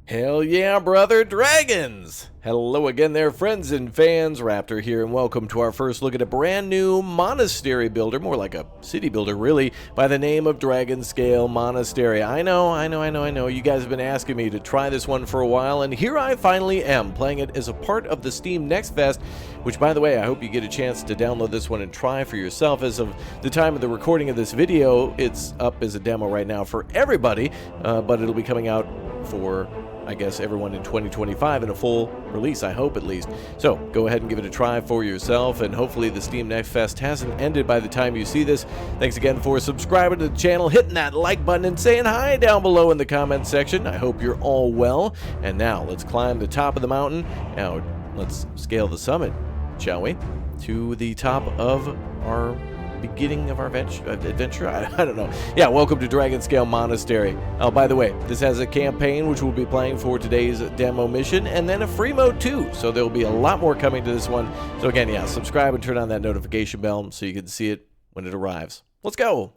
Hell yeah, brother, dragons! Hello again there, friends and fans. Raptor here, and welcome to our first look at a brand new monastery builder, more like a city builder, really, by the name of Dragonscale Monastery. I know. You guys have been asking me to try this one for a while, and here I finally am, playing it as a part of the Steam Next Fest, which, by the way, I hope you get a chance to download this one and try for yourself. As of the time of the recording of this video, it's up as a demo right now for everybody, but it'll be coming out for, I guess, everyone in 2025 in a full release, I hope at least. So go ahead and give it a try for yourself, and hopefully the Steam Next Fest hasn't ended by the time you see this. Thanks again for subscribing to the channel, hitting that like button, and saying hi down below in the comments section. I hope you're all well. And now let's climb the top of the mountain. Now let's scale the summit, shall we? To the top of our beginning of our adventure. I don't know. Yeah, welcome to Dragonscale Monastery. Oh, by the way, this has a campaign which we'll be playing for today's demo mission, and then a free mode too, so there'll be a lot more coming to this one. So again, yeah, subscribe and turn on that notification bell so you can see it when it arrives. Let's go!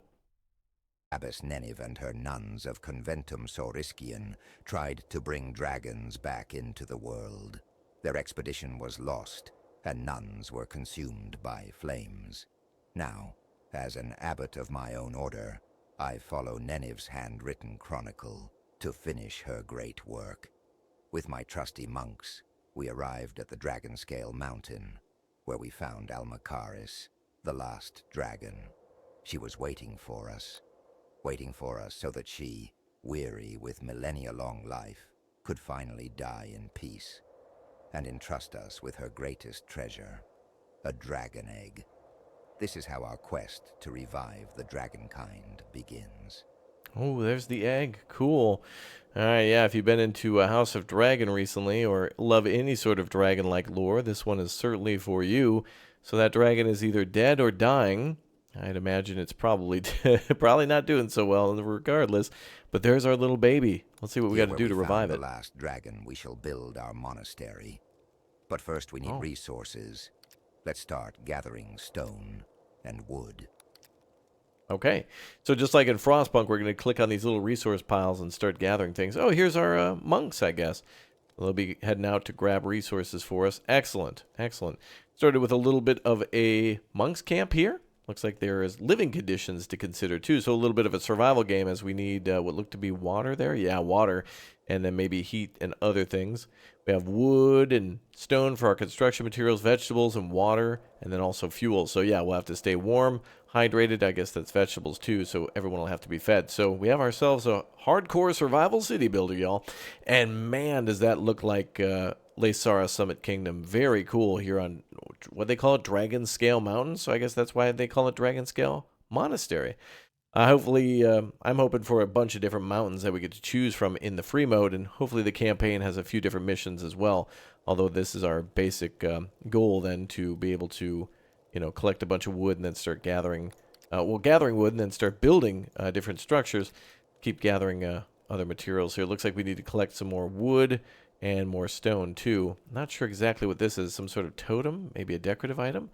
Abbess Nenive and her nuns of Conventum Saurischian tried to bring dragons back into the world. Their expedition was lost, and nuns were consumed by flames. Now, as an abbot of my own order, I follow Nenive's handwritten chronicle to finish her great work. With my trusty monks, we arrived at the Dragonscale mountain, where we found Almacaris, the last dragon. She was waiting for us so that she, weary with millennia-long life, could finally die in peace, and entrust us with her greatest treasure, a dragon egg. This is how our quest to revive the dragonkind begins. Oh, there's the egg. Cool. All right, yeah, if you've been into a House of Dragon recently or love any sort of dragon-like lore, this one is certainly for you. So that dragon is either dead or dying. I'd imagine it's probably probably not doing so well regardless. But there's our little baby. Let's see what we got to do to revive it. The last dragon, we shall build our monastery. But first we need resources. Let's start gathering stone and wood. Okay, so just like in Frostpunk, we're going to click on these little resource piles and start gathering things. Oh, here's our monks, I guess. They'll be heading out to grab resources for us. Excellent, excellent. Started with a little bit of a monks camp here. Looks like there is living conditions to consider too, so a little bit of a survival game as we need what look to be water there. Yeah, water, and then maybe heat and other things. We have wood and stone for our construction materials, vegetables and water, and then also fuel. So yeah, we'll have to stay warm, hydrated. I guess that's vegetables too, so everyone will have to be fed. So we have ourselves a hardcore survival city builder, y'all. And man, does that look like Laysara Summit Kingdom. Very cool here on what they call it, Dragonscale Mountain. So I guess that's why they call it Dragonscale Monastery. Hopefully, I'm hoping for a bunch of different mountains that we get to choose from in the free mode, and hopefully the campaign has a few different missions as well. Although this is our basic goal then, to be able to, collect a bunch of wood and then start gathering, gathering wood and then start building different structures. Keep gathering other materials here. It looks like we need to collect some more wood and more stone too. Not sure exactly what this is. Some sort of totem, maybe a decorative item,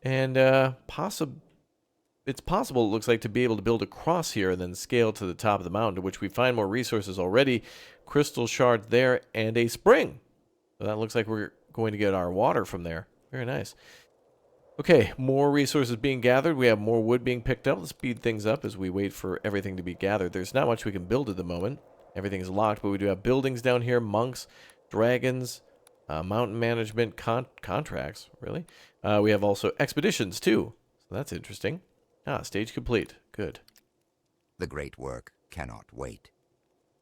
and it's possible, it looks like, to be able to build a cross here and then scale to the top of the mountain, to which we find more resources already. Crystal shard there and a spring. So that looks like we're going to get our water from there. Very nice. Okay, more resources being gathered. We have more wood being picked up. Let's speed things up as we wait for everything to be gathered. There's not much we can build at the moment. Everything's locked, but we do have buildings down here, monks, dragons, mountain management, contracts, really. We have also expeditions too. So that's interesting. Stage complete. Good. The great work cannot wait.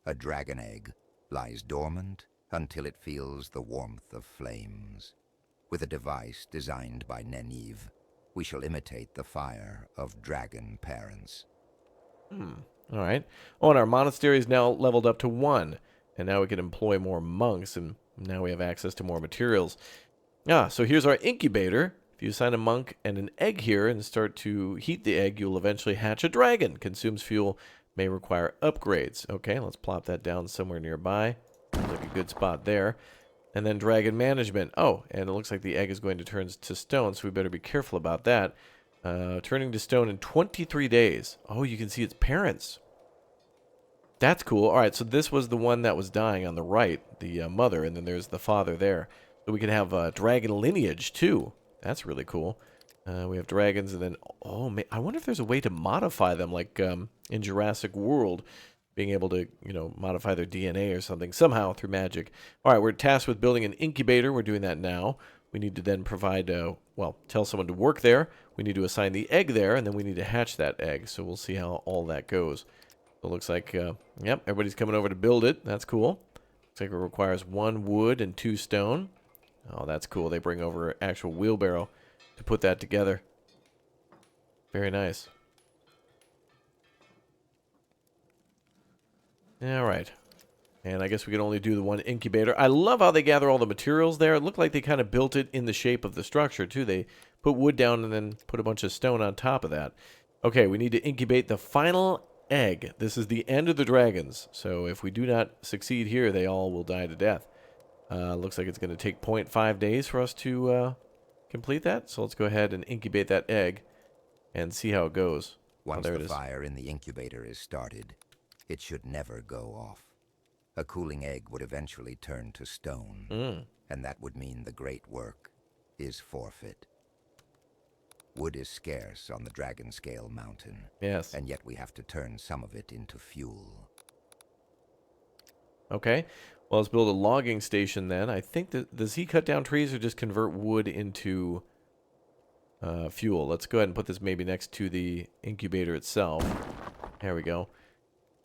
A dragon egg lies dormant until it feels the warmth of flames. With a device designed by Nenive, we shall imitate the fire of dragon parents. All right. Oh, and our monastery is now leveled up to 1. And now we can employ more monks, and now we have access to more materials. So here's our incubator. If you assign a monk and an egg here and start to heat the egg, you'll eventually hatch a dragon. Consumes fuel, may require upgrades. Okay, let's plop that down somewhere nearby. Looks like a good spot there. And then dragon management. Oh, and it looks like the egg is going to turn to stone, so we better be careful about that. Turning to stone in 23 days. Oh, you can see its parents. That's cool. All right, so this was the one that was dying on the right, the mother, and then there's the father there. So we can have dragon lineage too. That's really cool. We have dragons, and then I wonder if there's a way to modify them, like in Jurassic World, being able to modify their DNA or something somehow through magic. All right, we're tasked with building an incubator. We're doing that now. We need to then provide, tell someone to work there. We need to assign the egg there, and then we need to hatch that egg. So we'll see how all that goes. So it looks like, yep, everybody's coming over to build it. That's cool. Looks like it requires 1 wood and 2 stone. Oh, that's cool. They bring over an actual wheelbarrow to put that together. Very nice. All right. And I guess we can only do the 1 incubator. I love how they gather all the materials there. It looked like they kind of built it in the shape of the structure, too. They put wood down and then put a bunch of stone on top of that. Okay, we need to incubate the final egg. This is the end of the dragons. So if we do not succeed here, they all will die to death. Looks like it's going to take 0.5 days for us to complete that. So let's go ahead and incubate that egg and see how it goes. Once there the it is. fire in the incubator is started, it should never go off. A cooling egg would eventually turn to stone, and that would mean the great work is forfeit. Wood is scarce on the Dragonscale mountain. Yes. And yet we have to turn some of it into fuel. Okay. Well, let's build a logging station then. I think that, does he cut down trees or just convert wood into fuel? Let's go ahead and put this maybe next to the incubator itself. There we go.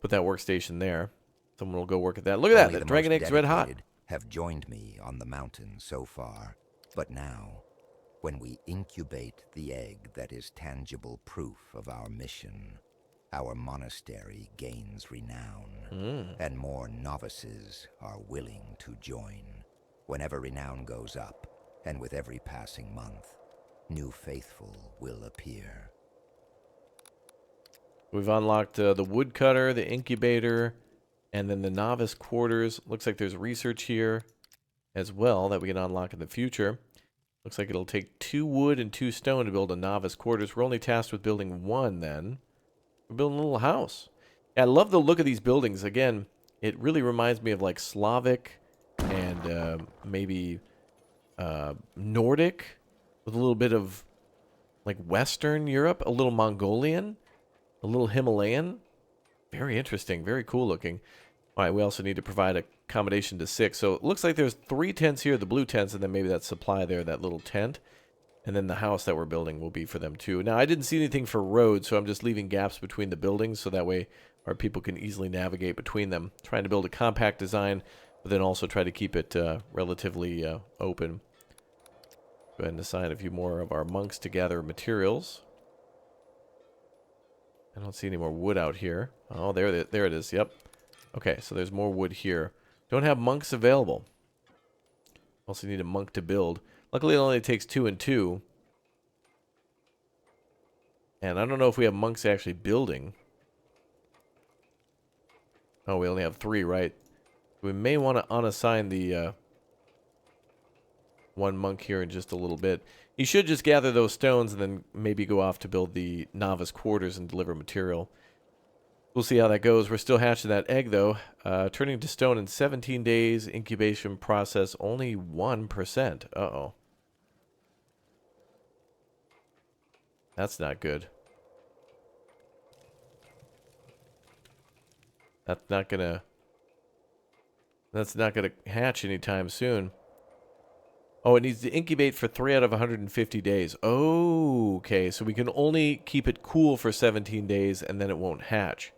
Put that workstation there. Someone will go work at that. Look at that. Only The the dragon most egg's red hot. dedicated have joined me on the mountain so far. But now, when we incubate the egg that is tangible proof of our mission, our monastery gains renown, and more novices are willing to join. Whenever renown goes up, and with every passing month, new faithful will appear. We've unlocked the woodcutter, the incubator, and then the novice quarters. Looks like there's research here as well that we can unlock in the future. Looks like it'll take 2 wood and 2 stone to build a novice quarters. We're only tasked with building 1 then. We're building a little house. Yeah, I love the look of these buildings. Again, it really reminds me of like Slavic and maybe Nordic with a little bit of like Western Europe, a little Mongolian, a little Himalayan. Very interesting, very cool looking. All right, we also need to provide accommodation to 6. So it looks like there's 3 tents here, the blue tents, and then maybe that supply there, that little tent. And then the house that we're building will be for them too. Now, I didn't see anything for roads, so I'm just leaving gaps between the buildings so that way our people can easily navigate between them. Trying to build a compact design, but then also try to keep it relatively open. Go ahead and assign a few more of our monks to gather materials. I don't see any more wood out here. Oh, there it is. Yep. Okay, so there's more wood here. Don't have monks available. Also need a monk to build. Luckily, it only takes 2 and 2. And I don't know if we have monks actually building. Oh, we only have 3, right? We may want to unassign the 1 monk here in just a little bit. He should just gather those stones and then maybe go off to build the novice quarters and deliver material. We'll see how that goes. We're still hatching that egg, though. Turning to stone in 17 days. Incubation process only 1%. Uh-oh. That's not good. That's not gonna hatch anytime soon. Oh, it needs to incubate for 3 out of 150 days. Oh, okay. So we can only keep it cool for 17 days, and then it won't hatch.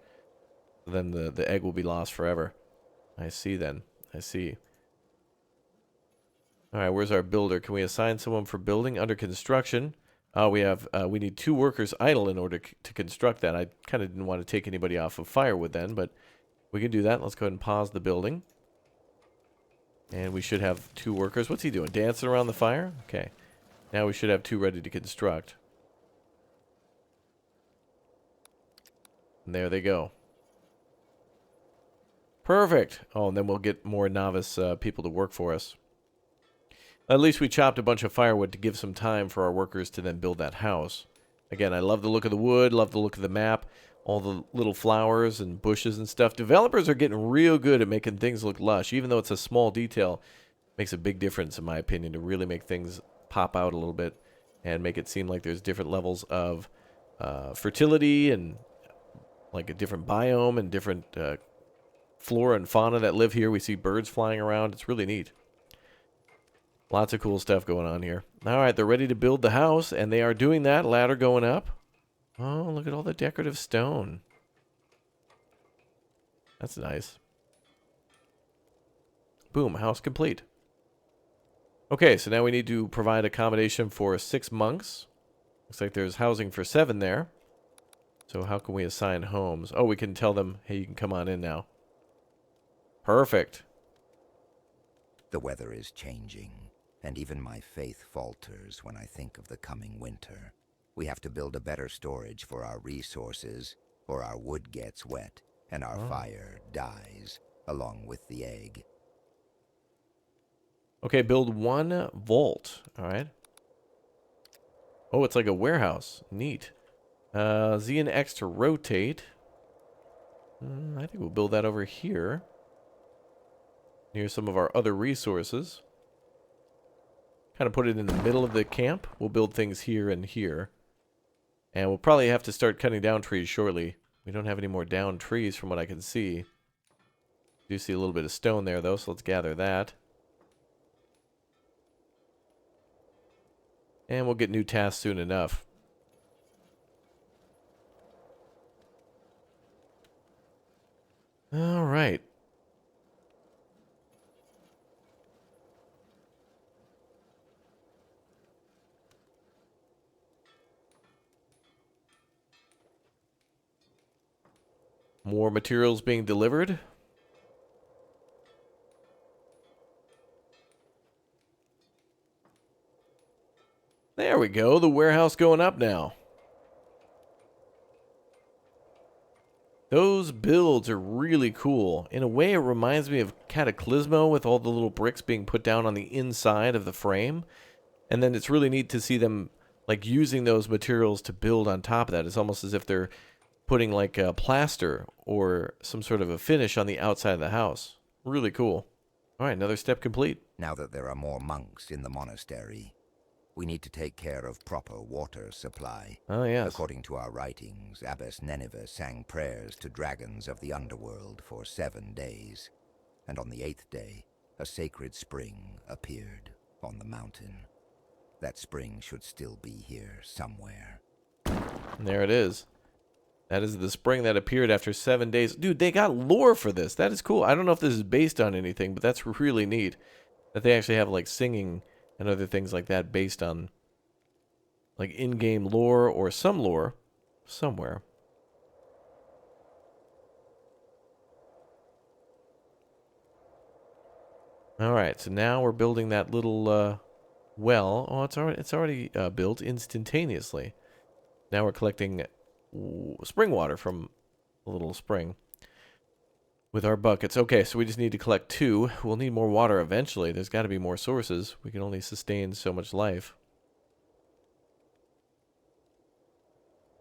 Then the egg will be lost forever. I see then. I see. All right, where's our builder? Can we assign someone for building under construction? Oh, we need 2 workers idle in order to construct that. I kind of didn't want to take anybody off of firewood then, but we can do that. Let's go ahead and pause the building. And we should have 2 workers. What's he doing? Dancing around the fire? Okay. Now we should have 2 ready to construct. And there they go. Perfect. Oh, and then we'll get more novice people to work for us. At least we chopped a bunch of firewood to give some time for our workers to then build that house. Again, I love the look of the wood, love the look of the map. all the little flowers and bushes and stuff. Developers are getting real good at making things look lush, even though it's a small detail. Makes a big difference, in my opinion, to really make things pop out a little bit and make it seem like there's different levels of fertility and like a different biome and different flora and fauna that live here. We see birds flying around. It's really neat. Lots of cool stuff going on here. All right, they're ready to build the house, and they are doing that. Ladder going up. Oh, look at all the decorative stone. That's nice. Boom, house complete. Okay, so now we need to provide accommodation for 6 monks. Looks like there's housing for 7 there. So how can we assign homes? Oh, we can tell them, hey, you can come on in now. Perfect. The weather is changing, and even my faith falters when I think of the coming winter. We have to build a better storage for our resources, or our wood gets wet, and our fire dies, along with the egg. Okay, build 1 vault. All right. Oh, it's like a warehouse. Neat. Z and X to rotate. I think we'll build that over here. Near some of our other resources. Kind of put it in the middle of the camp. We'll build things here and here. And we'll probably have to start cutting down trees shortly. We don't have any more down trees from what I can see. Do see a little bit of stone there, though, so let's gather that. And we'll get new tasks soon enough. All right. More materials being delivered. There we go. The warehouse going up now. Those builds are really cool. In a way, it reminds me of Cataclysmo with all the little bricks being put down on the inside of the frame. And then it's really neat to see them like using those materials to build on top of that. It's almost as if they're putting like a plaster or some sort of a finish on the outside of the house. Really cool. All right, another step complete. Now that there are more monks in the monastery, we need to take care of proper water supply. Oh, yes. According to our writings, Abbess Nineveh sang prayers to dragons of the underworld for 7 days. And on the 8th day, a sacred spring appeared on the mountain. That spring should still be here somewhere. And there it is. That is the spring that appeared after 7 days. Dude, they got lore for this. That is cool. I don't know if this is based on anything, but that's really neat. That they actually have like singing and other things like that based on like in-game lore or some lore somewhere. All right, so now we're building that little well. Oh, it's already built instantaneously. Now we're collecting spring water from a little spring with our buckets. Okay, so we just need to collect 2. We'll need more water eventually. There's got to be more sources. We can only sustain so much life.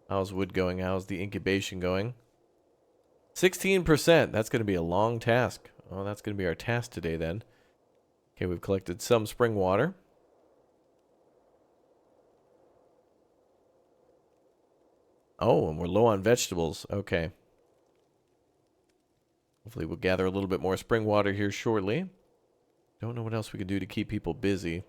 How's wood going? How's the incubation going? 16%. That's going to be a long task. Oh, that's going to be our task today then. Okay, we've collected some spring water. Oh, and we're low on vegetables. Okay. Hopefully we'll gather a little bit more spring water here shortly. Don't know what else we could do to keep people busy.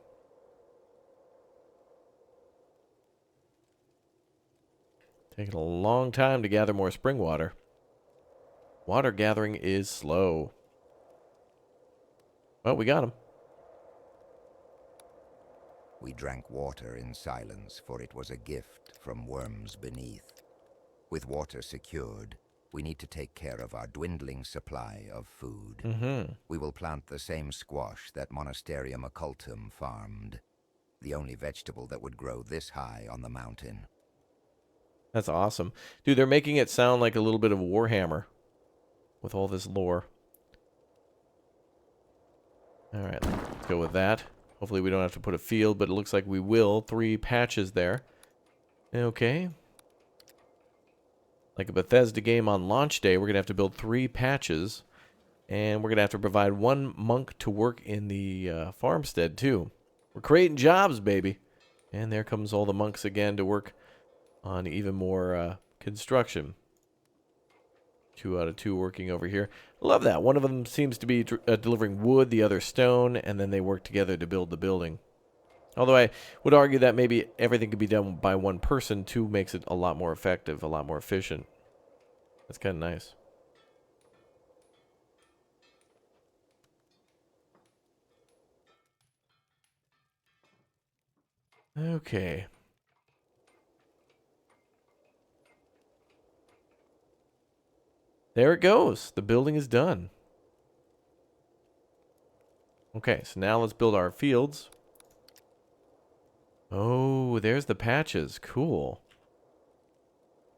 Taking a long time to gather more spring water. Water gathering is slow. Well, we got them. We drank water in silence, for it was a gift from worms beneath. With water secured, we need to take care of our dwindling supply of food. We will plant the same squash that Monasterium Occultum farmed, the only vegetable that would grow this high on the mountain. That's awesome. Dude, they're making it sound like a little bit of Warhammer with all this lore. All right, let's go with that. Hopefully we don't have to put a field, but it looks like we will. 3 patches there. Okay. like a Bethesda game on launch day, we're going to have to build 3 patches. And we're going to have to provide 1 monk to work in the farmstead, too. We're creating jobs, baby. And there comes all the monks again to work on even more construction. 2 out of 2 working over here. I love that. One of them seems to be delivering wood, the other stone, and then they work together to build the building. Although I would argue that maybe everything could be done by 1 person. 2 makes it a lot more effective, a lot more efficient. That's kind of nice. Okay. There it goes. The building is done. Okay, so now let's build our fields. Oh, there's the patches. Cool.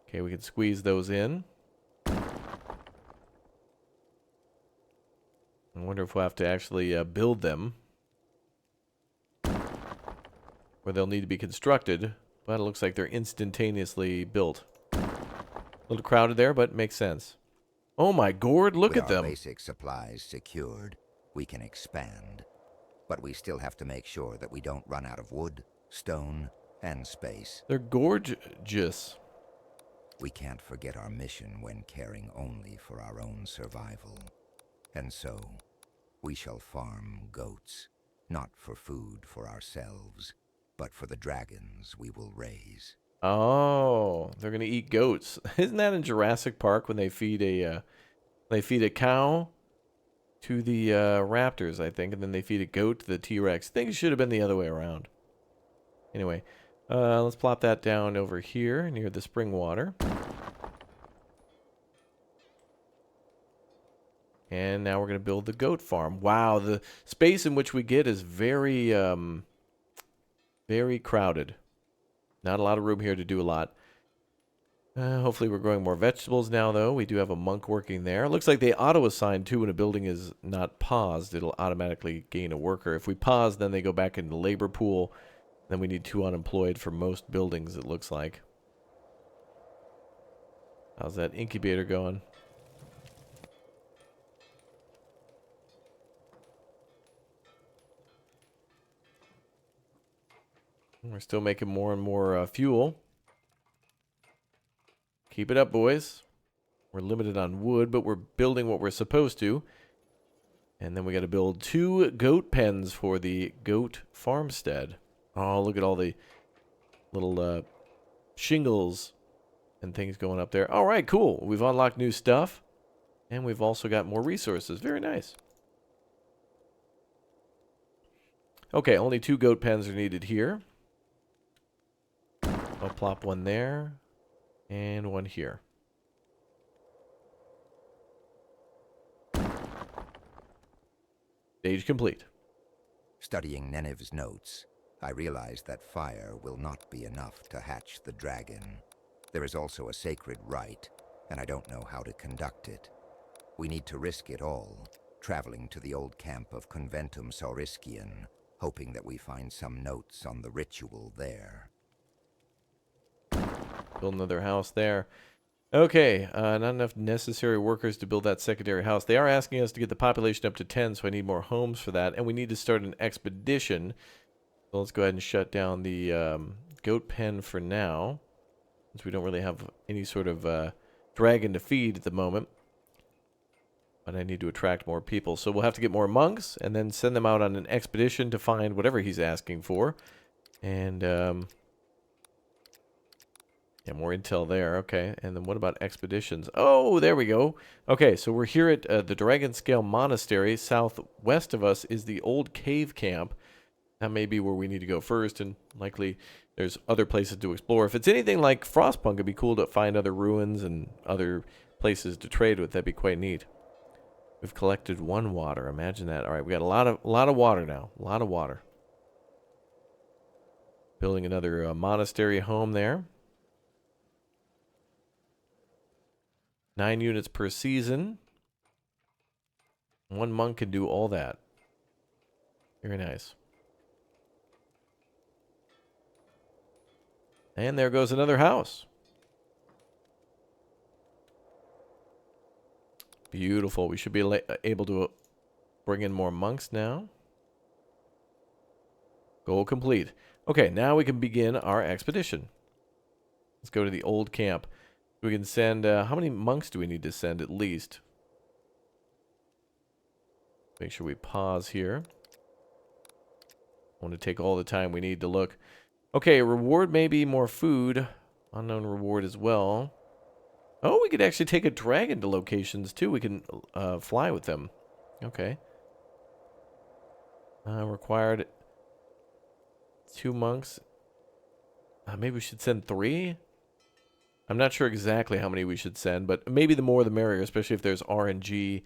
Okay, we can squeeze those in. I wonder if we'll have to actually build them. Or they'll need to be constructed. But it looks like they're instantaneously built. A little crowded there, but makes sense. Oh my gourd, look at With our them. basic supplies secured, we can expand. But we still have to make sure that we don't run out of wood, stone, and space. They're gorgeous. We can't forget our mission when caring only for our own survival. And so, we shall farm goats, not for food for ourselves, but for the dragons we will raise. Oh, they're gonna eat goats. Isn't that in Jurassic Park when they feed a cow to the raptors, I think, and then they feed a goat to the T-Rex? I think it should have been the other way around. Anyway, let's plop that down over here near the spring water. And now we're gonna build the goat farm. Wow, the space in which we get is very, very crowded. Not a lot of room here to do a lot. Hopefully we're growing more vegetables now, though. We do have a monk working there. Looks like they auto-assign, too, when a building is not paused. It'll automatically gain a worker. If we pause, then they go back into the labor pool. Then we need 2 unemployed for most buildings, it looks like. How's that incubator going? We're still making more and more fuel. Keep it up, boys. We're limited on wood, but we're building what we're supposed to. And then we got to build 2 goat pens for the goat farmstead. Oh, look at all the little shingles and things going up there. All right, cool. We've unlocked new stuff. And we've also got more resources. Very nice. Okay, only 2 goat pens are needed here. I'll plop one there. And one here. Stage complete. Studying Nenev's notes, I realized that fire will not be enough to hatch the dragon. There is also a sacred rite, and I don't know how to conduct it. We need to risk it all, traveling to the old camp of Conventum Saurischian, hoping that we find some notes on the ritual there. Build another house there. Okay, not enough necessary workers to build that secondary house. They are asking us to get the population up to 10, so I need more homes for that. And we need to start an expedition. So let's go ahead and shut down the goat pen for now, since we don't really have any sort of dragon to feed at the moment. But I need to attract more people. So we'll have to get more monks and then send them out on an expedition to find whatever he's asking for. And, yeah, more intel there. Okay, and then what about expeditions? Oh, there we go. Okay, so we're here at the Dragonscale Monastery. Southwest of us is the old cave camp. That may be where we need to go first, and likely there's other places to explore. If it's anything like Frostpunk, it'd be cool to find other ruins and other places to trade with. That'd be quite neat. We've collected 1 water. Imagine that. All right, we got a lot of water now. A lot of water. Building another monastery home there. 9 units per season. 1 monk can do all that. Very nice. And there goes another house. Beautiful. We should be able to bring in more monks now. Goal complete. Okay, now we can begin our expedition. Let's go to the old camp. We can send, how many monks do we need to send at least? Make sure we pause here. I want to take all the time we need to look. Okay, reward may be more food. Unknown reward as well. Oh, we could actually take a dragon to locations too. We can fly with them. Okay. Required 2 monks. Maybe we should send 3? I'm not sure exactly how many we should send, but maybe the more the merrier, especially if there's RNG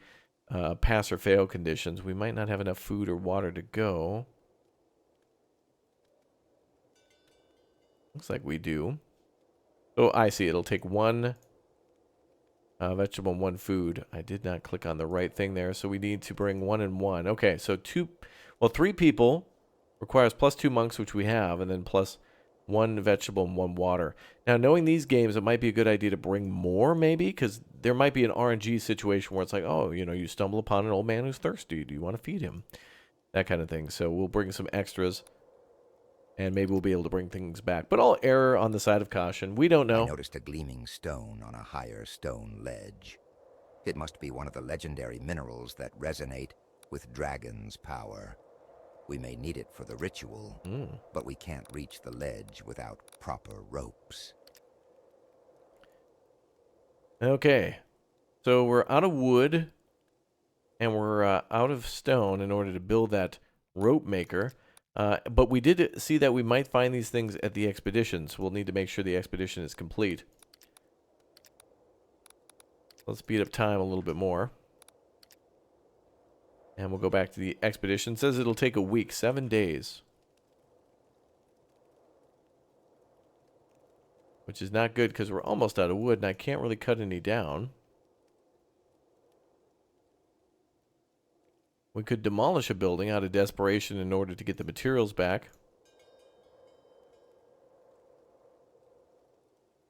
pass or fail conditions. We might not have enough food or water to go. Looks like we do. Oh, I see. It'll take 1 vegetable and 1 food. I did not click on the right thing there, so we need to bring 1 and 1. Okay, so 3 people requires plus 2 monks, which we have, and then plus 1 vegetable and 1 water. Now, knowing these games, it might be a good idea to bring more, maybe, because there might be an RNG situation where it's like, oh, you know, you stumble upon an old man who's thirsty. Do you want to feed him? That kind of thing. So we'll bring some extras, and maybe we'll be able to bring things back. But I'll err on the side of caution. We don't know. I noticed a gleaming stone on a higher stone ledge. It must be one of the legendary minerals that resonate with Dragon's power. We may need it for the ritual, but we can't reach the ledge without proper ropes. Okay. So we're out of wood, and we're out of stone in order to build that rope maker. But we did see that we might find these things at the expedition, so we'll need to make sure the expedition is complete. Let's speed up time a little bit more. And we'll go back to the expedition. It says it'll take a week, 7 days. Which is not good because we're almost out of wood and I can't really cut any down. We could demolish a building out of desperation in order to get the materials back.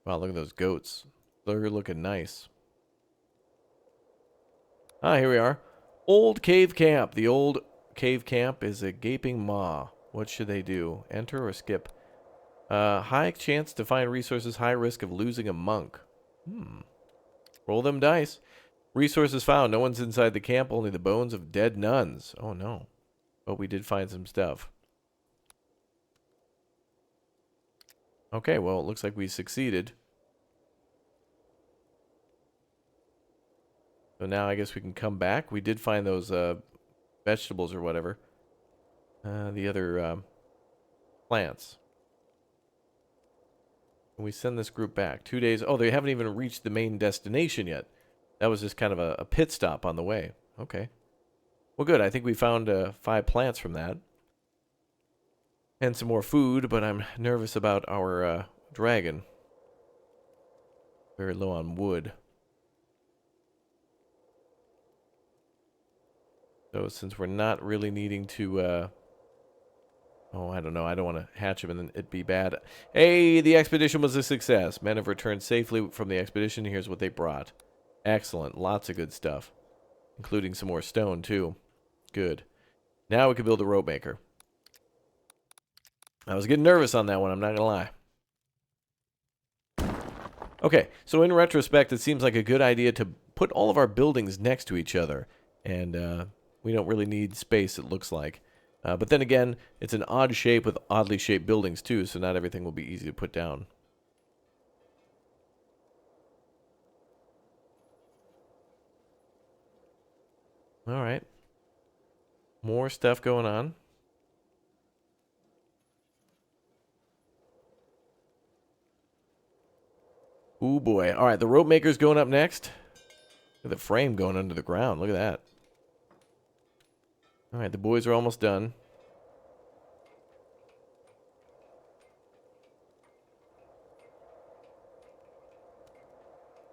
Wow, look at those goats. They're looking nice. Ah, here we are. Old cave camp. The old cave camp is a gaping maw. What should they do? Enter or skip? High chance to find resources, high risk of losing a monk. Roll them dice. Resources found. No one's inside the camp, only the bones of dead nuns. Oh no. But we did find some stuff. Okay, well, it looks like we succeeded. So now I guess we can come back. We did find those vegetables or whatever. The other plants. And we send this group back. 2 days. Oh, they haven't even reached the main destination yet. That was just kind of a pit stop on the way. Okay. Well, good. I think we found 5 plants from that. And some more food, but I'm nervous about our dragon. Very low on wood. So since we're not really needing to, oh, I don't know. I don't want to hatch him and then it'd be bad. Hey, the expedition was a success. Men have returned safely from the expedition. Here's what they brought. Excellent. Lots of good stuff. Including some more stone, too. Good. Now we can build a rope maker. I was getting nervous on that one, I'm not going to lie. Okay, so in retrospect, it seems like a good idea to put all of our buildings next to each other. And, we don't really need space, it looks like. But then again, it's an odd shape with oddly shaped buildings too, so not everything will be easy to put down. Alright. More stuff going on. Ooh boy. Alright, the rope maker's going up next. Look at the frame going under the ground. Look at that. Alright, the boys are almost done.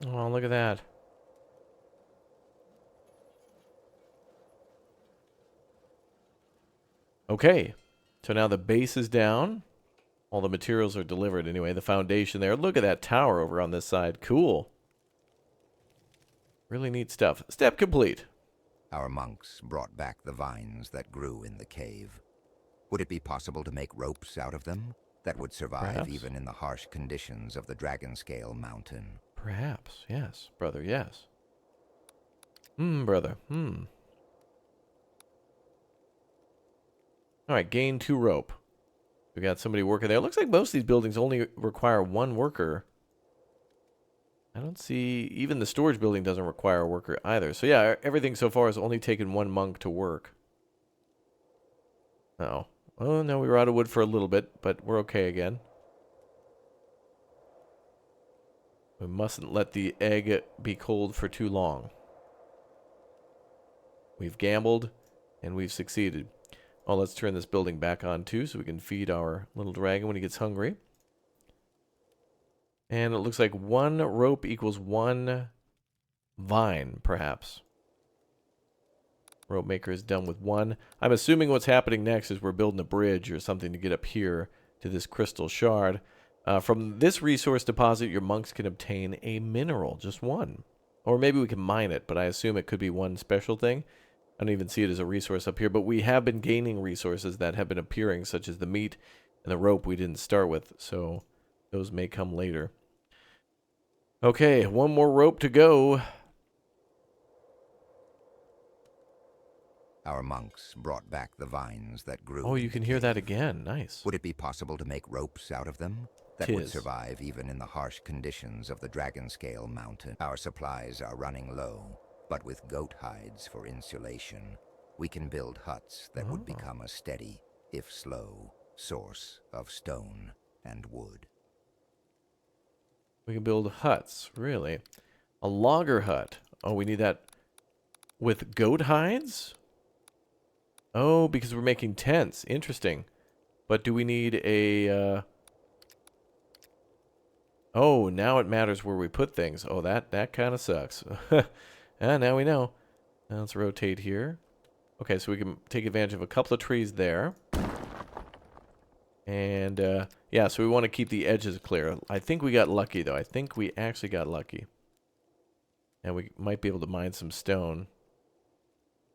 Oh, look at that. Okay. So now the base is down. All the materials are delivered anyway. The foundation there. Look at that tower over on this side. Cool. Really neat stuff. Step complete. Our monks brought back the vines that grew in the cave. Would it be possible to make ropes out of them that would survive Perhaps. even in the harsh conditions of the Dragonscale mountain? Perhaps. Yes, brother, yes. Brother. All right, gain 2 rope. We got somebody working there. It looks like most of these buildings only require 1 worker. I don't see... Even the storage building doesn't require a worker either. So yeah, everything so far has only taken 1 monk to work. Oh. Oh, no, we were out of wood for a little bit, but we're okay again. We mustn't let the egg be cold for too long. We've gambled, and we've succeeded. Oh, let's turn this building back on, too, so we can feed our little dragon when he gets hungry. And it looks like 1 rope equals 1 vine, perhaps. Rope maker is done with 1. I'm assuming what's happening next is we're building a bridge or something to get up here to this crystal shard. From this resource deposit, your monks can obtain a mineral, just 1. Or maybe we can mine it, but I assume it could be 1 special thing. I don't even see it as a resource up here, but we have been gaining resources that have been appearing, such as the meat and the rope we didn't start with, so those may come later. Okay, 1 more rope to go. Our monks brought back the vines that grew. Oh, you can hear that again. Nice. Would it be possible to make ropes out of them that would survive even in the harsh conditions of the Dragonscale mountain? Our supplies are running low, but with goat hides for insulation, we can build huts that would become a steady, if slow, source of stone and wood. We can build huts, really. A logger hut. Oh, we need that with goat hides? Oh, because we're making tents. Interesting. But do we need a... Oh, now it matters where we put things. Oh, that kind of sucks. Now we know. Now let's rotate here. Okay, so we can take advantage of a couple of trees there. And, yeah, so we want to keep the edges clear. I think we got lucky, though. I think we actually got lucky. And we might be able to mine some stone.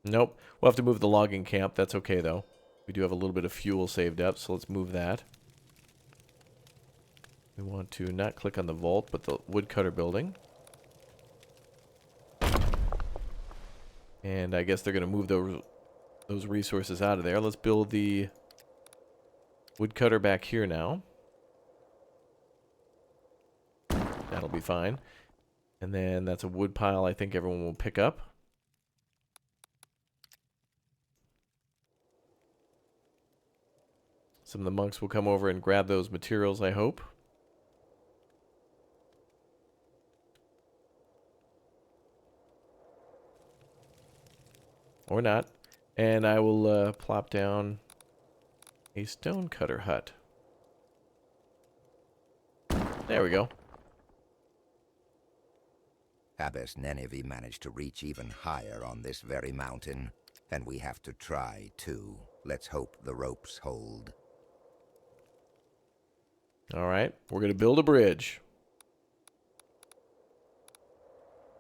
Nope. We'll have to move the logging camp. That's okay, though. We do have a little bit of fuel saved up, so let's move that. We want to not click on the vault, but the woodcutter building. And I guess they're going to move those resources out of there. Let's build the woodcutter back here now. That'll be fine. And then that's a wood pile I think everyone will pick up. Some of the monks will come over and grab those materials, I hope. Or not. And I will plop down a stonecutter hut. There we go. Abbess Nenevie managed to reach even higher on this very mountain, and we have to try too. Let's hope the ropes hold. All right, we're going to build a bridge.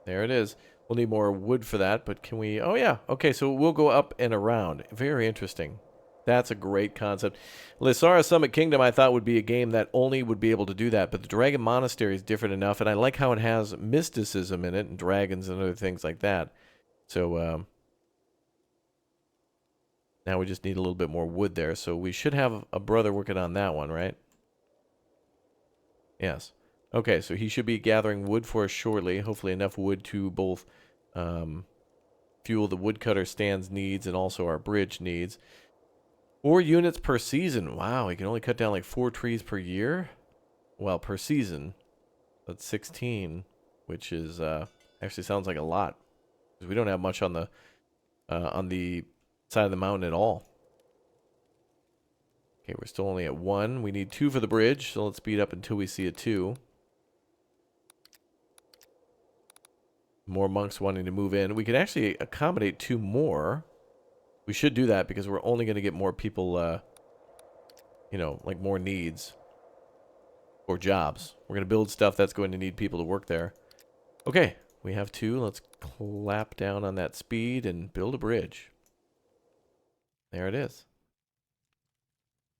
There it is. We'll need more wood for that, but can we... Oh, yeah. Okay, so we'll go up and around. Very interesting. That's a great concept. Lysara Summit Kingdom, I thought, would be a game that only would be able to do that, but the Dragon Monastery is different enough, and I like how it has mysticism in it, and dragons and other things like that. So, now we just need a little bit more wood there, so we should have a brother working on that one, right? Yes. Okay, so he should be gathering wood for us shortly. Hopefully enough wood to both fuel the woodcutter stand's needs and also our bridge needs. 4 units per season. Wow, he can only cut down like 4 trees per year? Well, per season. That's 16, which is actually sounds like a lot. Because we don't have much on the side of the mountain at all. Okay, we're still only at 1. We need 2 for the bridge, so let's speed up until we see a 2. More monks wanting to move in. We can actually accommodate 2 more. We should do that because we're only going to get more people, you know, like more needs or jobs. We're going to build stuff that's going to need people to work there. Okay, We have 2. Let's clap down on that speed and build a bridge. There it is.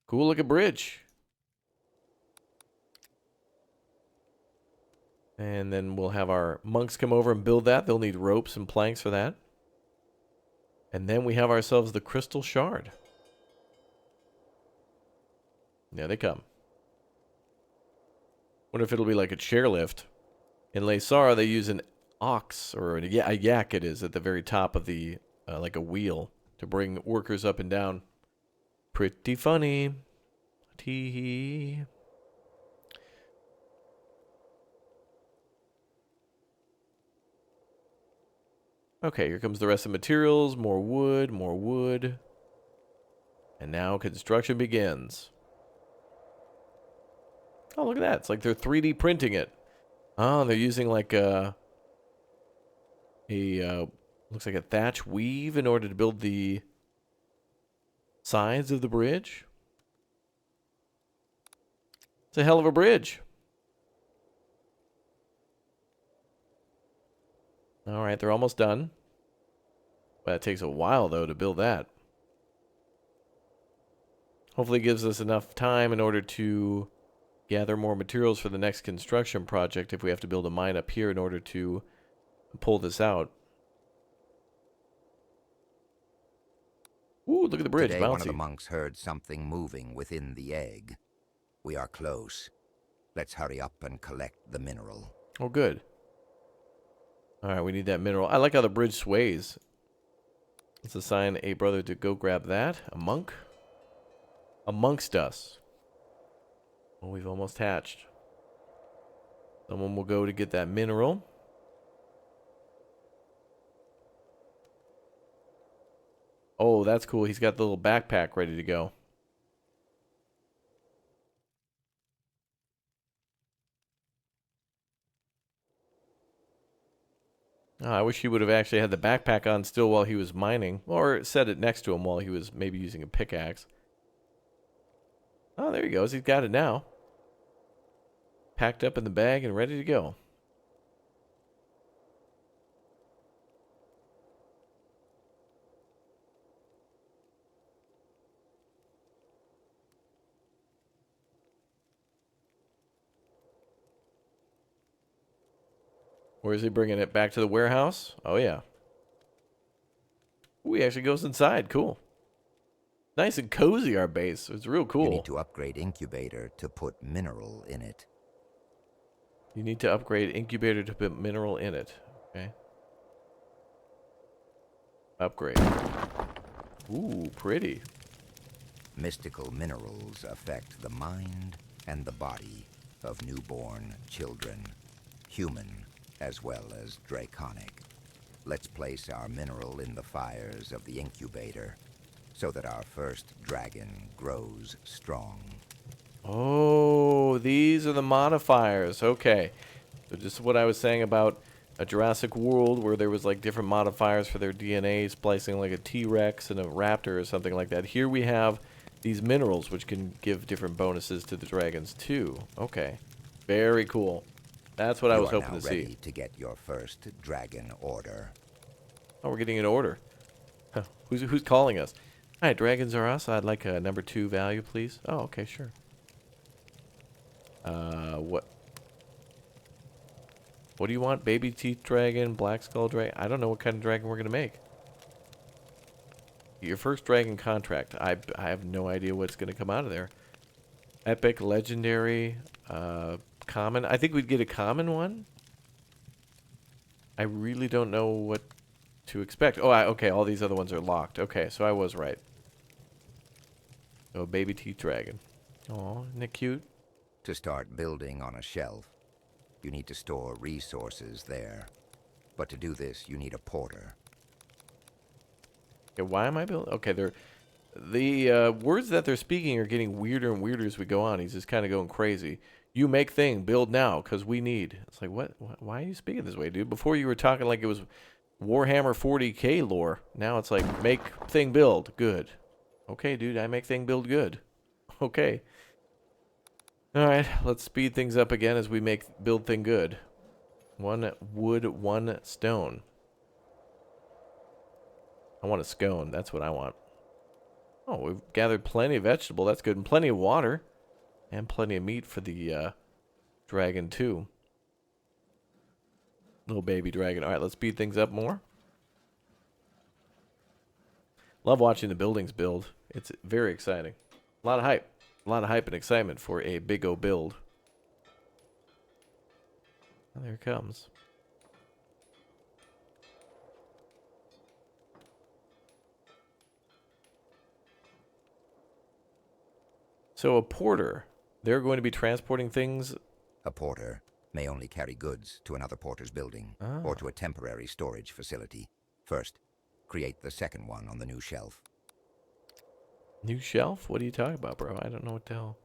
Cool looking bridge. And then we'll have our monks come over and build that. They'll need ropes and planks for that. And then we have ourselves the crystal shard. There they come. Wonder if it'll be like a chairlift. In Laysar, they use an ox, or a yak it is, at the very top of the, like a wheel, to bring workers up and down. Pretty funny. Tee-hee. Okay, here comes the rest of the materials. More wood, more wood. And now construction begins. Oh, look at that. It's like they're 3D printing it. Oh, they're using like looks like a thatch weave in order to build the sides of the bridge. It's a hell of a bridge. All right, they're almost done. But it takes a while, though, to build that. Hopefully it gives us enough time in order to gather more materials for the next construction project if we have to build a mine up here in order to pull this out. Ooh, look at the bridge, Today, bouncy. one of the monks heard something moving within the egg. We are close. Let's hurry up and collect the mineral. Oh, good. All right, we need that mineral. I like how the bridge sways. Let's assign a brother to go grab that. A monk. Amongst us. Well, we've almost hatched. Someone will go to get that mineral. Oh, that's cool. He's got the little backpack ready to go. Oh, I wish he would have actually had the backpack on still while he was mining. Or set it next to him while he was maybe using a pickaxe. Oh, there he goes. He's got it now. Packed up in the bag and ready to go. Where is he bringing it? Back to the warehouse? Oh, yeah. Ooh, he actually goes inside. Cool. Nice and cozy, our base. It's real cool. You need to upgrade Incubator to put mineral in it. You need to upgrade Incubator to put mineral in it. Okay. Upgrade. Ooh, pretty. Mystical minerals affect the mind and the body of newborn children, human as well as draconic. Let's place our mineral in the fires of the Incubator so that our first dragon grows strong. Oh, these are the modifiers. Okay. So just what I was saying about a Jurassic World where there was like different modifiers for their DNA, splicing like a T-Rex and a raptor or something like that. Here we have these minerals which can give different bonuses to the dragons too. Okay. Very cool. That's what I was hoping to see. You are now ready to get your first dragon order. Oh, we're getting an order. Huh. Who's calling us? Hi, dragons are us. I'd like a number 2 value, please. Oh, okay, sure. What? What do you want? Baby teeth dragon, black skull dragon? I don't know what kind of dragon we're gonna make. Your first dragon contract. I have no idea what's gonna come out of there. Epic, legendary, common. I think we'd get a common one. I really don't know what to expect. Oh, okay, all these other ones are locked. Okay, so I was right. Oh, baby teeth dragon. Oh, isn't it cute? To start building on a shelf, you need to store resources there. But to do this, you need a porter. Okay, why am I building? Okay, the words that they're speaking are getting weirder and weirder as we go on. He's just kind of going crazy. You make thing, build now, because we need. It's like, what? Why are you speaking this way, dude? Before you were talking like it was Warhammer 40k lore. Now it's like, make thing, build. Good. Okay, dude, I make thing, build good. Okay. All right, let's speed things up again as we build thing good. 1 wood, 1 stone. I want a scone. That's what I want. Oh, we've gathered plenty of vegetable. That's good. And plenty of water. And plenty of meat for the dragon, too. Little baby dragon. All right, let's speed things up more. Love watching the buildings build. It's very exciting. A lot of hype. A lot of hype and excitement for a big O build. Oh, there it comes. So a porter. They're going to be transporting things. A porter may only carry goods to another porter's building or to a temporary storage facility. First, create the second one on the new shelf. New shelf? What are you talking about, bro? I don't know what the hell.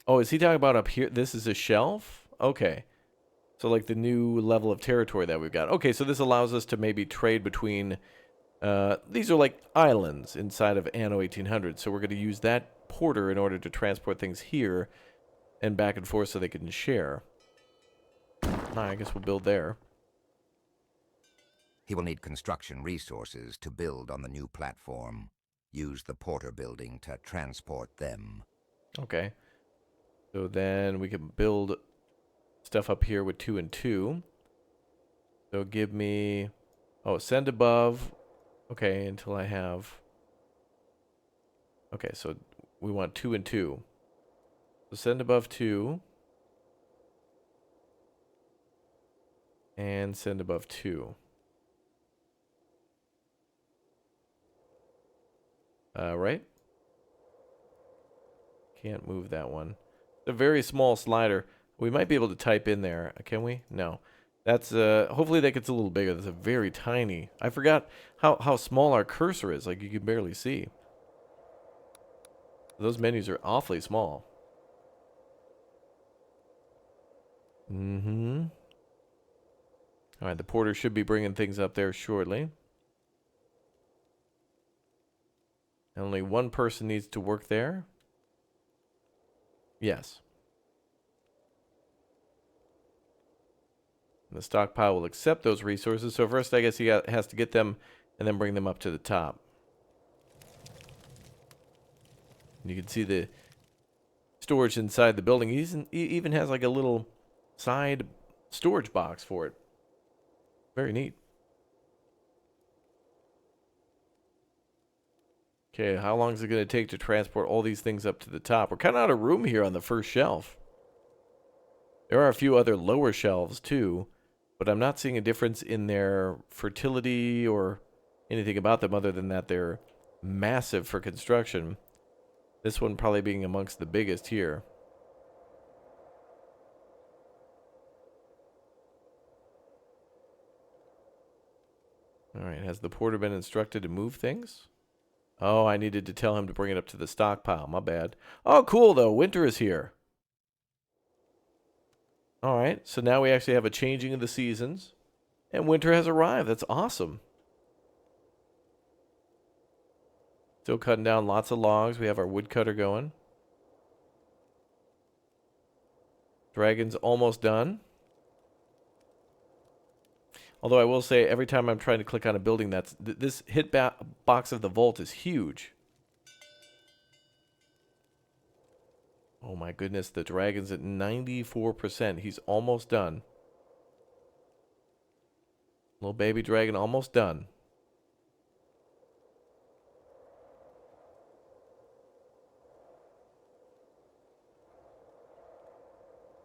Oh, is he talking about up here? This is a shelf? Okay. So like the new level of territory that we've got. Okay, so this allows us to maybe trade between... these are like islands inside of Anno 1800. So we're going to use that porter in order to transport things here and back and forth so they can share. I guess we'll build there. He will need construction resources to build on the new platform. Use the porter building to transport them. Okay. So then we can build stuff up here with 2 and 2. So give me... Oh, send above. Okay, until I have... Okay, so we want 2 and 2. So send above 2. And send above 2. Right? Can't move that one. It's a very small slider. We might be able to type in there. Can we? No. That's, hopefully that gets a little bigger. That's a very tiny. I forgot how small our cursor is. Like, you can barely see. Those menus are awfully small. Mm-hmm. All right, the porter should be bringing things up there shortly. Only one person needs to work there. Yes. And the stockpile will accept those resources. So first, I guess he has to get them and then bring them up to the top. And you can see the storage inside the building. He even has like a little side storage box for it. Very neat. Okay, how long is it going to take to transport all these things up to the top? We're kind of out of room here on the first shelf. There are a few other lower shelves too, but I'm not seeing a difference in their fertility or anything about them other than that they're massive for construction. This one probably being amongst the biggest here. All right, has the porter been instructed to move things? Oh, I needed to tell him to bring it up to the stockpile. My bad. Oh, cool, though. Winter is here. All right, so now we actually have a changing of the seasons. And winter has arrived. That's awesome. Still cutting down lots of logs. We have our woodcutter going. Dragon's almost done. Although I will say, every time I'm trying to click on a building, this box of the vault is huge. Oh my goodness, the dragon's at 94%. He's almost done. Little baby dragon almost done.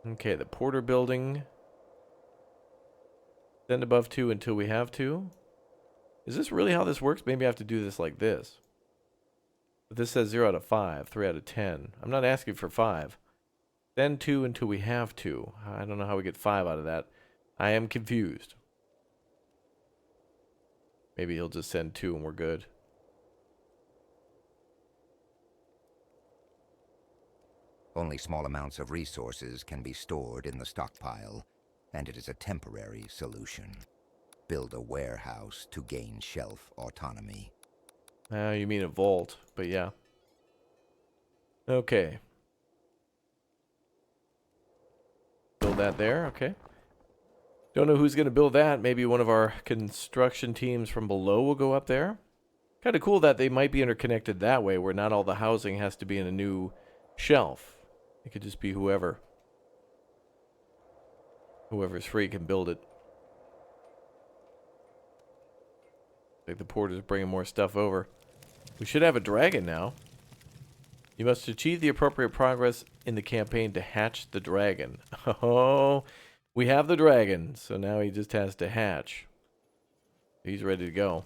Okay, the porter building. Send above 2 until we have 2. Is this really how this works? Maybe I have to do this like this. But this says 0 out of 5, 3 out of 10. I'm not asking for 5. Send 2 until we have 2. I don't know how we get 5 out of that. I am confused. Maybe he'll just send 2 and we're good. Only small amounts of resources can be stored in the stockpile, and it is a temporary solution. Build a warehouse to gain shelf autonomy. You mean a vault, but yeah. Okay. Build that there, okay. Don't know who's going to build that. Maybe one of our construction teams from below will go up there. Kind of cool that they might be interconnected that way, where not all the housing has to be in a new shelf. It could just be whoever. Whoever's free can build it. Like the porter's bringing more stuff over. We should have a dragon now. You must achieve the appropriate progress in the campaign to hatch the dragon. Oh, we have the dragon, so now he just has to hatch. He's ready to go.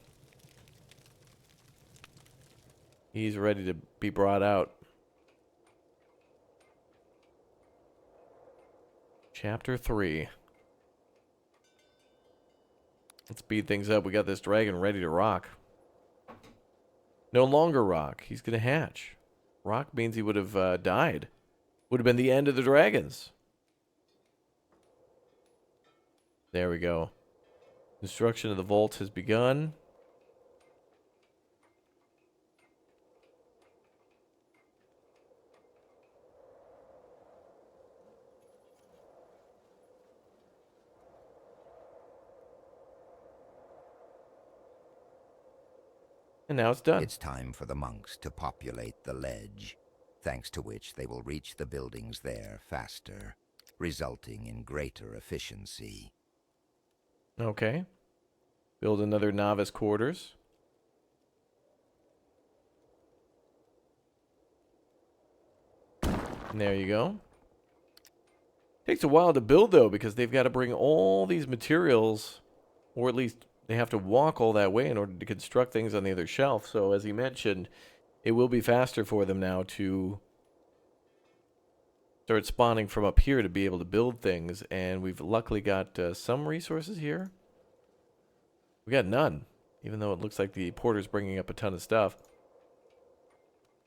He's ready to be brought out. Chapter 3. Let's speed things up. We got this dragon ready to rock. No longer rock. He's going to hatch. Rock means he would have died. Would have been the end of the dragons. There we go. Construction of the vault has begun. And now it's done. It's time for the monks to populate the ledge, thanks to which they will reach the buildings there faster, resulting in greater efficiency. Okay. Build another novice quarters. And there you go. Takes a while to build, though, because they've got to bring all these materials, or at least they have to walk all that way in order to construct things on the other shelf. So, as he mentioned, it will be faster for them now to start spawning from up here to be able to build things. And we've luckily got some resources here. We got none, even though it looks like the porter's bringing up a ton of stuff.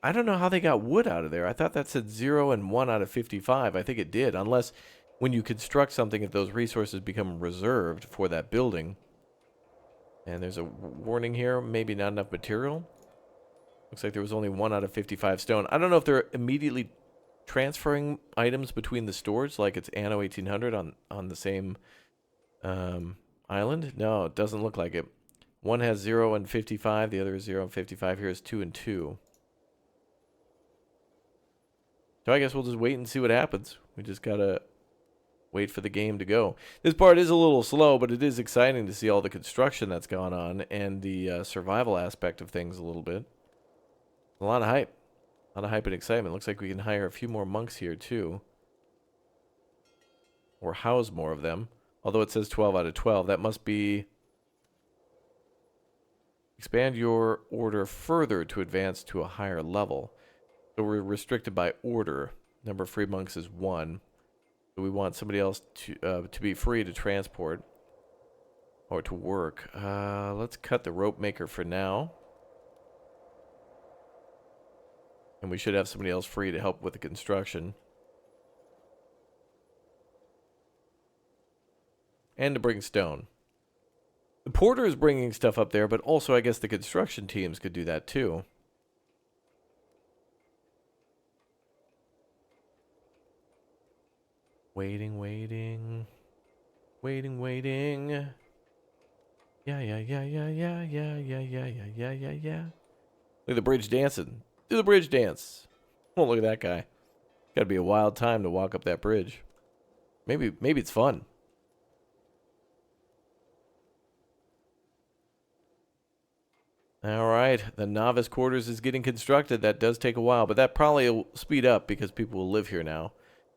I don't know how they got wood out of there. I thought that said 0 and 1 out of 55. I think it did, unless when you construct something, if those resources become reserved for that building. And there's a warning here, maybe not enough material. Looks like there was only 1 out of 55 stone. I don't know if they're immediately transferring items between the stores, like it's Anno 1800 on the same island. No, it doesn't look like it. One has 0 and 55, the other is 0 and 55. Here is 2 and 2. So I guess we'll just wait and see what happens. We just gotta wait for the game to go. This part is a little slow, but it is exciting to see all the construction that's gone on and the survival aspect of things a little bit. A lot of hype. A lot of hype and excitement. Looks like we can hire a few more monks here, too. Or house more of them. Although it says 12 out of 12. That must be... Expand your order further to advance to a higher level. So we're restricted by order. Number of free monks is 1. So we want somebody else to be free to transport. Or to work. Let's cut the rope maker for now. And we should have somebody else free to help with the construction. And to bring stone. The porter is bringing stuff up there, but also I guess the construction teams could do that too. Waiting, waiting. Waiting, waiting. Yeah. Look at the bridge dancing. Do the bridge dance. Oh, look at that guy. Gotta be a wild time to walk up that bridge. Maybe it's fun. Alright, the novice quarters is getting constructed. That does take a while, but that probably will speed up because people will live here now.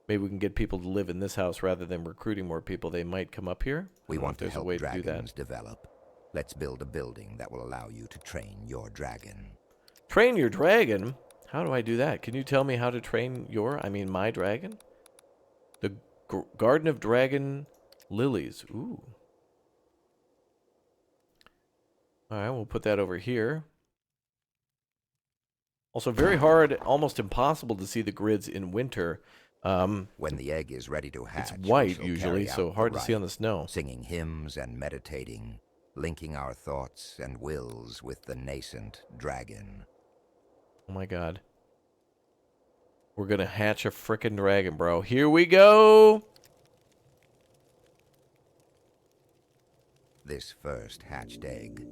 Maybe we can get people to live in this house rather than recruiting more people. They might come up here. We want to help dragons develop. Let's build a building that will allow you to train your dragon. Train your dragon? How do I do that? Can you tell me how to train my dragon? The Garden of Dragon Lilies. Ooh. Alright, we'll put that over here. Also very hard, almost impossible to see the grids in winter. When the egg is ready to hatch, it's white usually, so hard to see on the snow. Singing hymns and meditating, linking our thoughts and wills with the nascent dragon. Oh my god. We're gonna hatch a frickin' dragon, bro. Here we go! This first hatched egg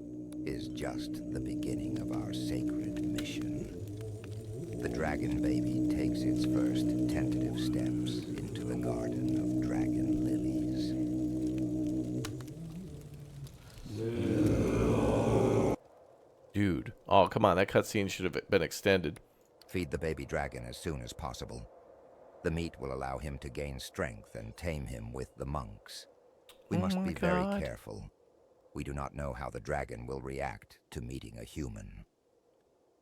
is just the beginning of our sacred mission. The dragon baby takes its first tentative steps into the garden of dragon lilies. Dude. Oh, come on. That cutscene should have been extended. Feed the baby dragon as soon as possible. The meat will allow him to gain strength and tame him with the monks. We must be very careful. We do not know how the dragon will react to meeting a human.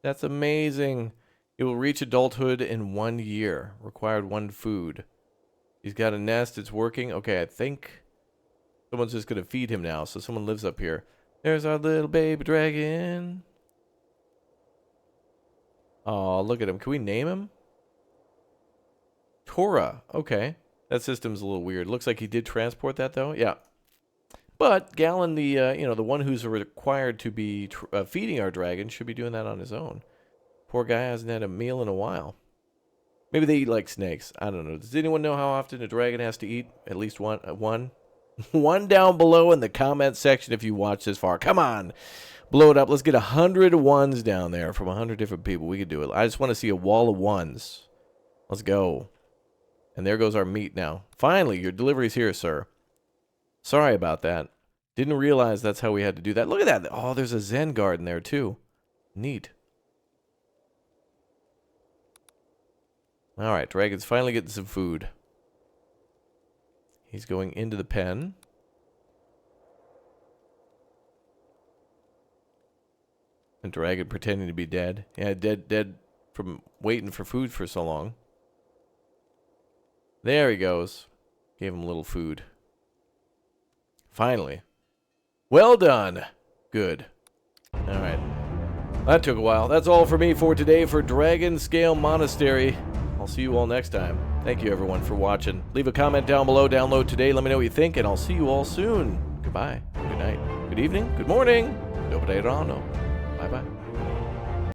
That's amazing. It will reach adulthood in 1 year. Required 1 food. He's got a nest. It's working. Okay, I think someone's just going to feed him now. So someone lives up here. There's our little baby dragon. Oh, look at him. Can we name him? Tora. Okay. That system's a little weird. Looks like he did transport that, though. Yeah. But Galen, the the one who's required to be feeding our dragon, should be doing that on his own. Poor guy hasn't had a meal in a while. Maybe they eat like snakes. I don't know. Does anyone know how often a dragon has to eat? At least one? One down below in the comment section if you watch this far. Come on. Blow it up. Let's get 100 ones down there from 100 different people. We could do it. I just want to see a wall of ones. Let's go. And there goes our meat now. Finally, your delivery's here, sir. Sorry about that. Didn't realize that's how we had to do that. Look at that. Oh, there's a Zen garden there, too. Neat. All right, dragon's finally getting some food. He's going into the pen. And dragon pretending to be dead. Yeah, dead from waiting for food for so long. There he goes. Gave him a little food. Finally. Well done. Good. All right. That took a while. That's all for me for today for Dragonscale Monastery. I'll see you all next time. Thank you, everyone, for watching. Leave a comment down below. Download today. Let me know what you think, and I'll see you all soon. Goodbye. Good night. Good evening. Good morning. Dopodaerano. Bye-bye.